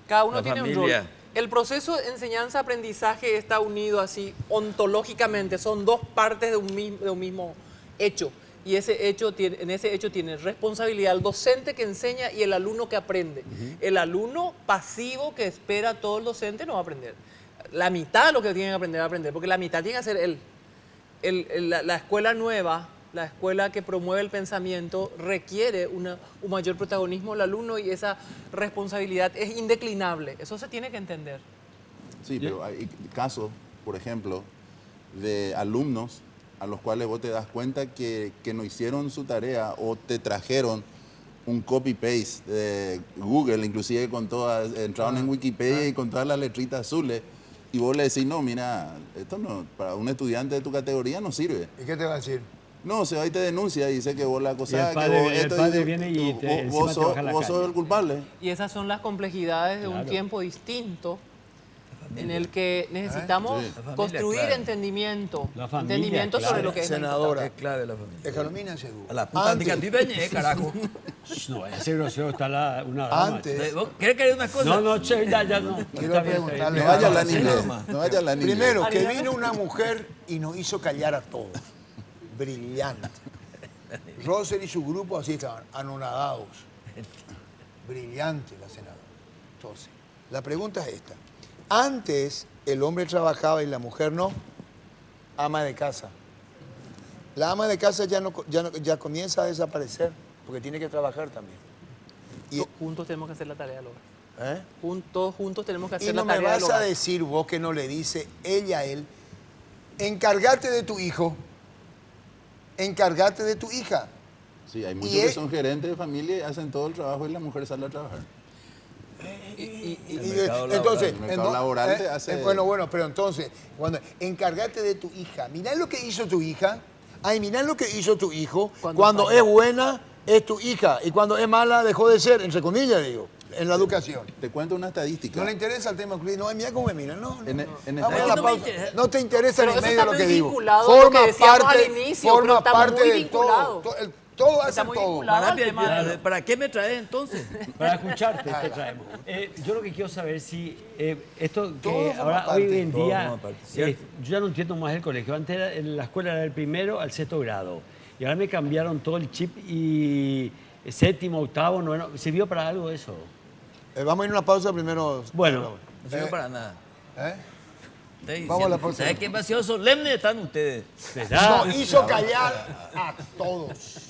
Cada uno La tiene un familia. rol. El proceso de enseñanza-aprendizaje está unido así ontológicamente. Son dos partes de un mismo hecho. Y en ese hecho tiene responsabilidad el docente que enseña y el alumno que aprende. El alumno pasivo que espera a todo el docente no va a aprender. La mitad de lo que tiene que aprender va a aprender, porque la mitad tiene que ser él. La escuela nueva, la escuela que promueve el pensamiento, requiere un mayor protagonismo del alumno y esa responsabilidad es indeclinable. Eso se tiene que entender. Sí, pero hay casos, por ejemplo, de alumnos a los cuales vos te das cuenta que no hicieron su tarea o te trajeron un copy-paste de Google, inclusive con todas, entraron en Wikipedia y con todas las letritas azules, y vos le decís, no, mira, esto no, para un estudiante de tu categoría no sirve. ¿Y qué te va a decir? No, se va y te denuncia y dice que vos la acosás, padre que vos, viene- el padre viene y te- vos encima te baja la sos calle. el culpable. Y esas son las complejidades de un Claro. tiempo distinto en el que necesitamos Sí. La familia, construir claro. entendimiento. La familia, Entendimiento sobre claro. lo que es la Senadora, Es clave la familia. Ejalomina se duda. A la puta ticatita ñe, carajo. No, ese grosero está una Antes, ¿Vos querés que haya una cosa? No, che, ya no. Quiero Está bien, está bien. preguntarle No vaya a la Sí, inglés, nomás. no vaya a la inglés. primero, que Ariana. vino una mujer y nos hizo callar a todos. Brillante. Roser y su grupo así estaban, anonadados. Brillante la senadora. Entonces, la pregunta es esta. Antes el hombre trabajaba y la mujer no. Ama de casa. La ama de casa ya comienza a desaparecer porque tiene que trabajar también. Y Juntos tenemos que hacer la tarea, Lola. ¿Eh? Todos juntos tenemos que hacer Y no la me tarea del vas a hogar. decir vos que no le dice ella a él, encárgate de tu hijo, encárgate de tu hija. Sí, hay muchos Y que es- son gerentes de familia y hacen todo el trabajo y la mujer sale a trabajar. mercado laboral. Entonces, El mercado laboral te hace- bueno, pero entonces, cuando encárgate de tu hija, mirá lo que hizo tu hija, ay, mirá lo que hizo tu hijo, cuando falla. es buena es tu hija y cuando es mala dejó de ser, entre comillas digo, en la educación. Te cuento una estadística. No le interesa el tema, no, mira cómo me mira, no. En- no. en Vamos a Estados la Unidos- pausa. No te interesa Pero ni eso medio está lo que muy digo. vinculado a lo que decíamos al inicio, forma pero está parte muy de vinculado. todo. Todo hace Está muy todo. vinculado. Marapia, al tema de- ¿para qué me traes entonces? Para escucharte te traemos. Yo lo que quiero saber si esto Todo que forma ahora parte. hoy en Todo día, forma parte, ¿cierto? yo ya no entiendo más el colegio. Antes en la escuela era del primero al sexto grado. Y ahora me cambiaron todo el chip y séptimo, octavo, noveno. ¿Sirvió para algo eso? Vamos a ir a una pausa primero. Bueno. No sirve para nada. ¿Eh? Estoy Vamos a la diciendo, pausa. ¿sabes qué demasiado solemnes están ustedes? ¿Será? Nos hizo callar a todos.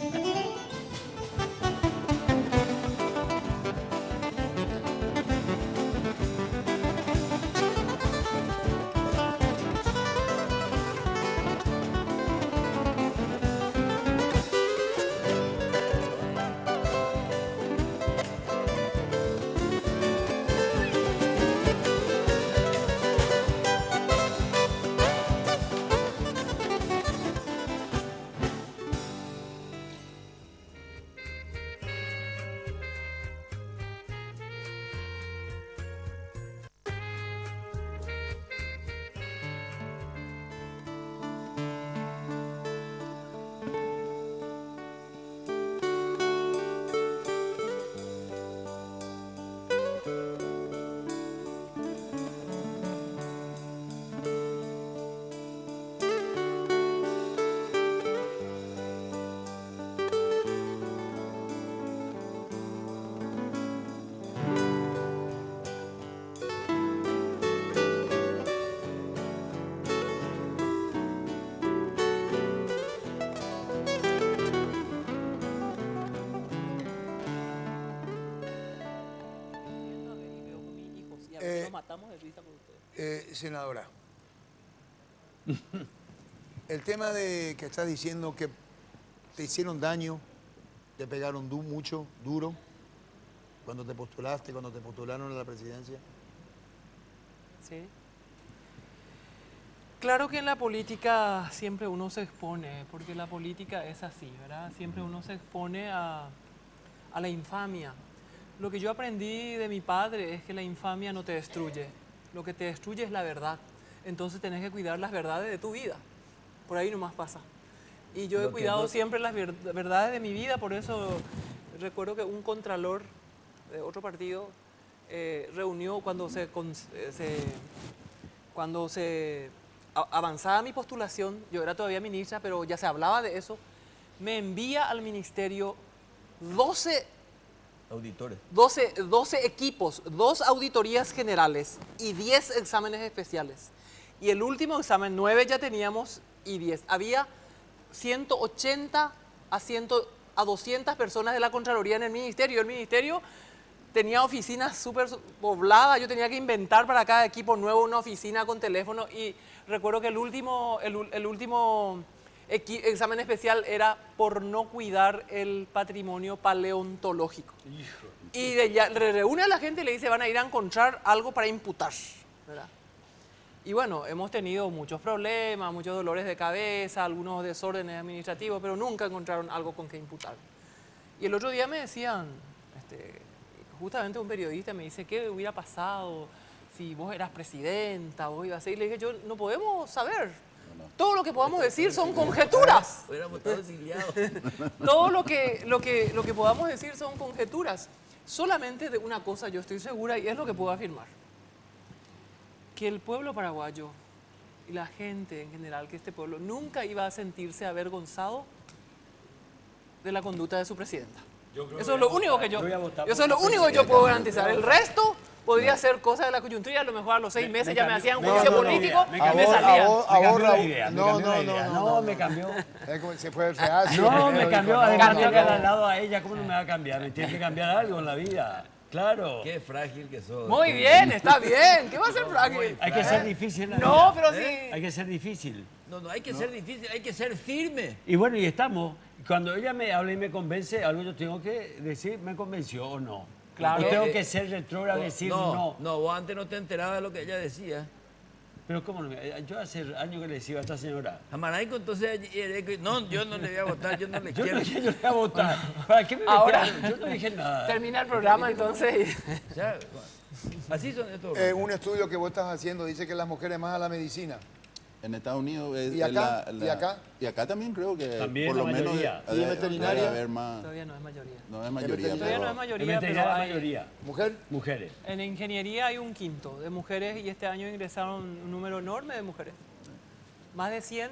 Nos matamos de risa por ustedes. Senadora, el tema de que estás diciendo que te hicieron daño, te pegaron mucho, duro, cuando te postulaste, cuando te postularon a la presidencia. Sí. Claro que en la política siempre uno se expone, porque la política es así, ¿verdad? Siempre uno se expone a la infamia. Lo que yo aprendí de mi padre es que la infamia no te destruye, lo que te destruye es la verdad. Entonces tenés que cuidar las verdades de tu vida, por ahí nomás pasa. Y yo he cuidado siempre las verdades de mi vida, por eso recuerdo que un contralor de otro partido reunió cuando avanzaba mi postulación, yo era todavía ministra, pero ya se hablaba de eso, me envía al ministerio 12 Auditores. 12 equipos, 2 auditorías generales y 10 exámenes especiales. Y el último examen, 9 ya teníamos y 10. Había 180 a 200 personas de la Contraloría en el ministerio. El ministerio tenía oficinas súper pobladas, yo tenía que inventar para cada equipo nuevo una oficina con teléfono y recuerdo que el último examen especial era por no cuidar el patrimonio paleontológico. Y reúne a la gente y le dice, van a ir a encontrar algo para imputar, ¿verdad? Y bueno, hemos tenido muchos problemas, muchos dolores de cabeza, algunos desórdenes administrativos, pero nunca encontraron algo con que imputar. Y el otro día me decían, justamente un periodista me dice, ¿qué hubiera pasado si vos eras presidenta, vos ibas a ser? Y le dije, no podemos saber. Todo lo que podamos decir son conjeturas. Hubiéramos estado exiliados. Todo lo que podamos decir son conjeturas. Solamente de una cosa yo estoy segura y es lo que puedo afirmar. Que el pueblo paraguayo y la gente en general, que este pueblo nunca iba a sentirse avergonzado de la conducta de su presidenta. Eso es lo único que yo puedo garantizar. El resto podría ser cosa de la coyuntura, a lo mejor a los 6 meses ya me hacían juicio político y me salían. No, me cambió. Se fue reacio. No, me primero cambió. dijo, Además, no, tengo que al lado a ella. ¿Cómo no me va a cambiar? Me tiene que cambiar algo en la vida. Claro. Qué frágil que sos. Muy bien, está bien. ¿Qué va a ser frágil? Hay que ser difícil en la No, vida. pero sí. Hay que ser difícil. No, hay que ser difícil, hay que ser firme. Y bueno, y estamos. Cuando ella me habla y me convence, algo yo tengo que decir, ¿me convenció o no? Claro. O tengo que ser retrógrado y decir no. No, vos antes no te enterabas de lo que ella decía. Pero ¿cómo no? Yo hace años que le decía a esta señora. Amaraico, entonces, no, yo no le voy a votar, yo no le Yo quiero. no dije yo le voy a votar. ¿Para qué me Ahora- metieron? Yo no dije nada. Termina el programa entonces. O sea, así son estos. Un estudio que vos estás haciendo dice que las mujeres más a la medicina. En Estados Unidos es ¿Y acá? es ¿Y acá? Y acá también creo que También por la lo menos mayoría. ¿Y en veterinaria? debe haber más. Todavía no es mayoría. No es mayoría, Todavía no pero es mayoría, En veterinaria pero la hay- mayoría. ¿Mujer? Mujeres. En ingeniería hay un quinto de mujeres y este año ingresaron un número enorme de mujeres. Más de 100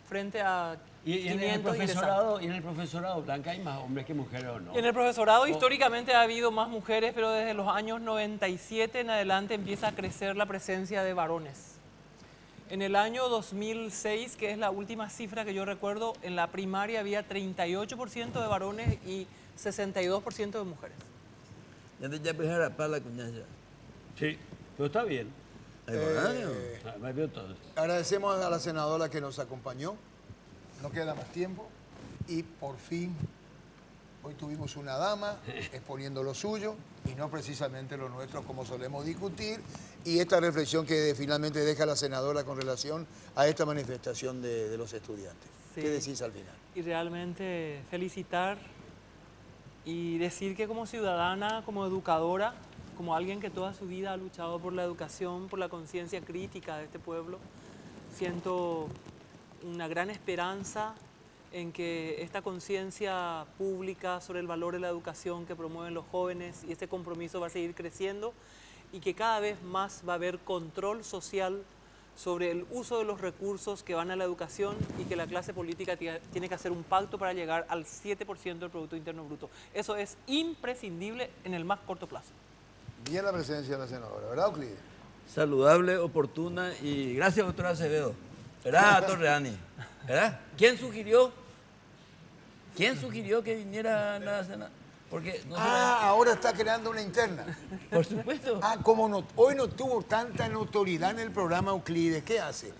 frente a Y en 500 el ingresaron. profesorado, y en el profesorado, Blanca, hay más hombres que mujeres o no. Y en el profesorado históricamente ha habido más mujeres, pero desde los años 97 en adelante empieza a crecer la presencia de varones. En el año 2006, que es la última cifra que yo recuerdo, en la primaria había 38% de varones y 62% de mujeres. Ya te ya a pala cuñacha. Sí, pero está bien. Ah, me veo todo. Agradecemos a la senadora que nos acompañó. No queda más tiempo. Y por fin, hoy tuvimos una dama exponiendo lo suyo y no precisamente lo nuestro como solemos discutir. Y esta reflexión que finalmente deja la senadora con relación a esta manifestación de los estudiantes. Sí. ¿Qué decís al final? Y realmente felicitar y decir que como ciudadana, como educadora, como alguien que toda su vida ha luchado por la educación, por la conciencia crítica de este pueblo, siento una gran esperanza en que esta conciencia pública sobre el valor de la educación que promueven los jóvenes y este compromiso va a seguir creciendo y que cada vez más va a haber control social sobre el uso de los recursos que van a la educación y que la clase política tiene que hacer un pacto para llegar al 7% del Producto Interno Bruto. Eso es imprescindible en el más corto plazo. Bien la presencia de la senadora, ¿verdad, Euclides? Saludable, oportuna y gracias, doctor Acevedo. ¿Verdad, Torreani? ¿Verdad? ¿Quién sugirió que viniera a la cena? Porque no se Ahora está creando una interna. por supuesto. Como hoy no tuvo tanta notoriedad en el programa Euclides, ¿qué hace?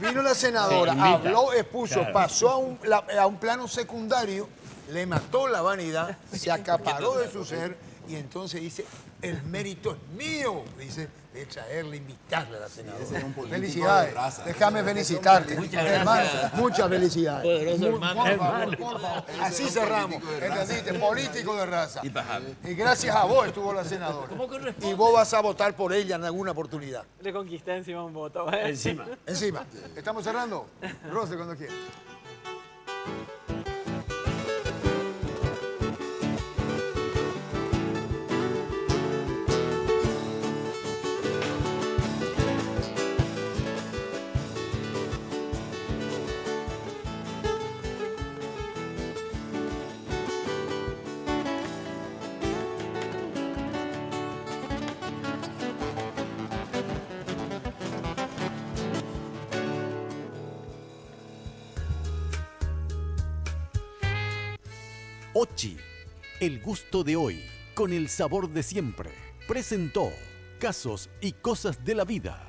Vino la senadora, Se invita. habló, expuso, Claro. pasó a un plano secundario, le mató la vanidad, se acaparó de su ser y entonces dice, el mérito es mío. Dice, de traerle, invitarle a la senadora. ese es un político Felicidades. de raza. Déjame felicitarte. Muchas hermano, gracias. muchas felicidades. Poderoso hermano. Por favor. Así cerramos. ¿Entendiste? Político de raza. Y pajable. Y gracias a vos estuvo la senadora. ¿Cómo corresponde? Y vos vas a votar por ella en alguna oportunidad. Le conquisté encima un voto. Encima. Encima. ¿Estamos cerrando? Rose, cuando quieras. Ochi, el gusto de hoy, con el sabor de siempre. Presentó Casos y Cosas de la Vida.